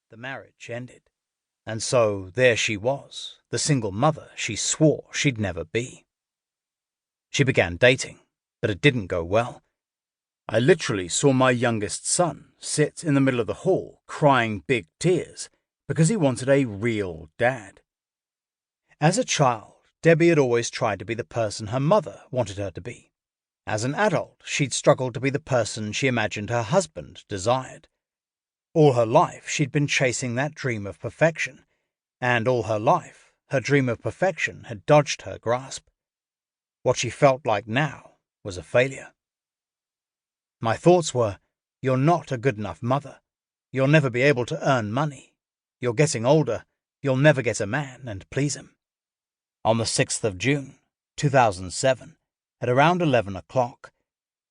the marriage ended. And so there she was, the single mother she swore she'd never be. She began dating, but it didn't go well. I literally saw my youngest son sit in the middle of the hall crying big tears because he wanted a real dad. As a child, Debbie had always tried to be the person her mother wanted her to be. As an adult, she'd struggled to be the person she imagined her husband desired. All her life, she'd been chasing that dream of perfection, and all her life, her dream of perfection had dodged her grasp. What she felt like now was a failure. My thoughts were, you're not a good enough mother. You'll never be able to earn money. You're getting older. You'll never get a man and please him. On the 6th of June, 2007, at around 11 o'clock,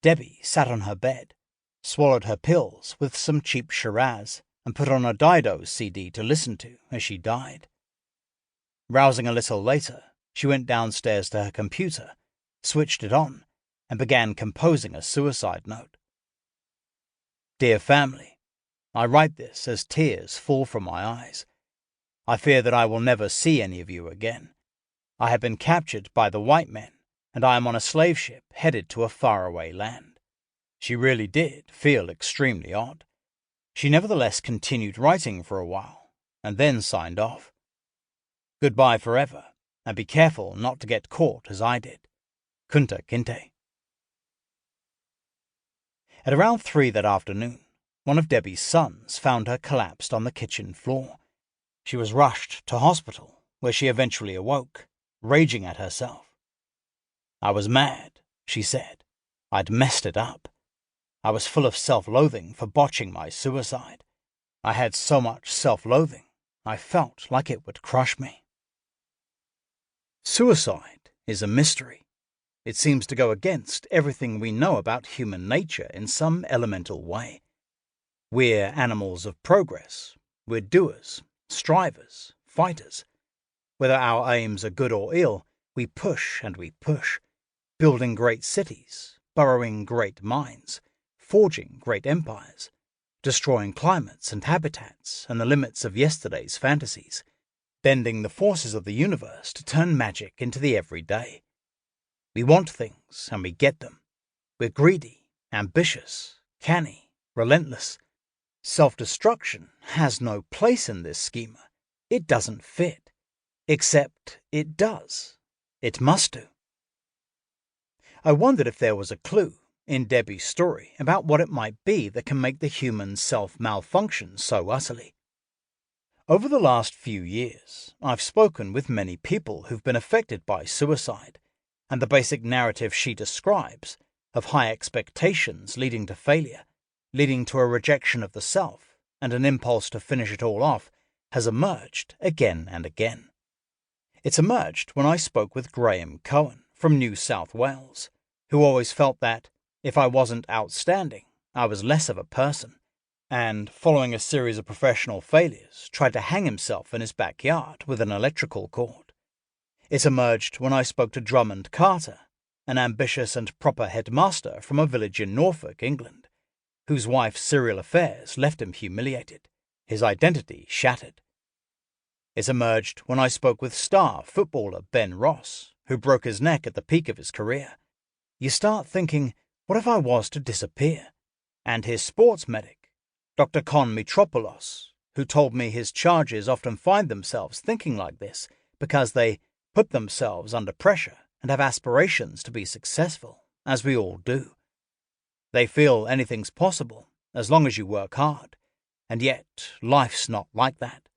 Debbie sat on her bed, swallowed her pills with some cheap Shiraz, and put on a Dido CD to listen to as she died. Rousing a little later, she went downstairs to her computer, switched it on, and began composing a suicide note. Dear family, I write this as tears fall from my eyes. I fear that I will never see any of you again. I have been captured by the white men, and I am on a slave ship headed to a faraway land. She really did feel extremely odd. She nevertheless continued writing for a while, and then signed off. Goodbye forever, and be careful not to get caught as I did. Kunta Kinte. At around 3 that afternoon, one of Debbie's sons found her collapsed on the kitchen floor. She was rushed to hospital, where she eventually awoke, raging at herself. I was mad, she said. I'd messed it up. I was full of self-loathing for botching my suicide. I had so much self-loathing, I felt like it would crush me. Suicide is a mystery. It seems to go against everything we know about human nature in some elemental way. We're animals of progress. We're doers, strivers, fighters. Whether our aims are good or ill, we push and we push, building great cities, burrowing great mines, forging great empires, destroying climates and habitats and the limits of yesterday's fantasies, bending the forces of the universe to turn magic into the everyday. We want things, and we get them. We're greedy, ambitious, canny, relentless. Self-destruction has no place in this schema. It doesn't fit. Except it does. It must do. I wondered if there was a clue in Debbie's story about what it might be that can make the human self malfunction so utterly. Over the last few years, I've spoken with many people who've been affected by suicide, and the basic narrative she describes of high expectations leading to failure, leading to a rejection of the self, and an impulse to finish it all off, has emerged again and again. It's emerged when I spoke with Graham Cohen from New South Wales, who always felt that, if I wasn't outstanding, I was less of a person, and, following a series of professional failures, tried to hang himself in his backyard with an electrical cord. It emerged when I spoke to Drummond Carter, an ambitious and proper headmaster from a village in Norfolk, England, whose wife's serial affairs left him humiliated, his identity shattered. It emerged when I spoke with star footballer Ben Ross, who broke his neck at the peak of his career. You start thinking, what if I was to disappear? And his sports medic, Dr. Con Mitropoulos, who told me his charges often find themselves thinking like this because they put themselves under pressure and have aspirations to be successful, as we all do. They feel anything's possible as long as you work hard, and yet life's not like that.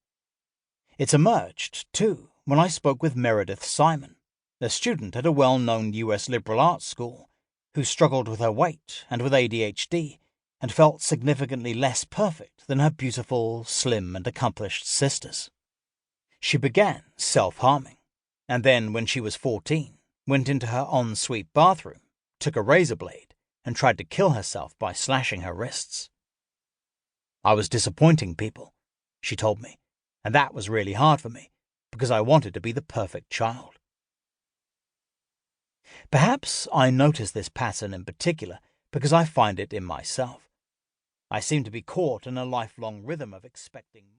It's emerged, too, when I spoke with Meredith Simon, a student at a well-known US liberal arts school, who struggled with her weight and with ADHD and felt significantly less perfect than her beautiful, slim, and accomplished sisters. She began self-harming, and then, when she was 14, went into her ensuite bathroom, took a razor blade, and tried to kill herself by slashing her wrists. I was disappointing people, she told me, and that was really hard for me, because I wanted to be the perfect child. Perhaps I notice this pattern in particular because I find it in myself. I seem to be caught in a lifelong rhythm of expecting more.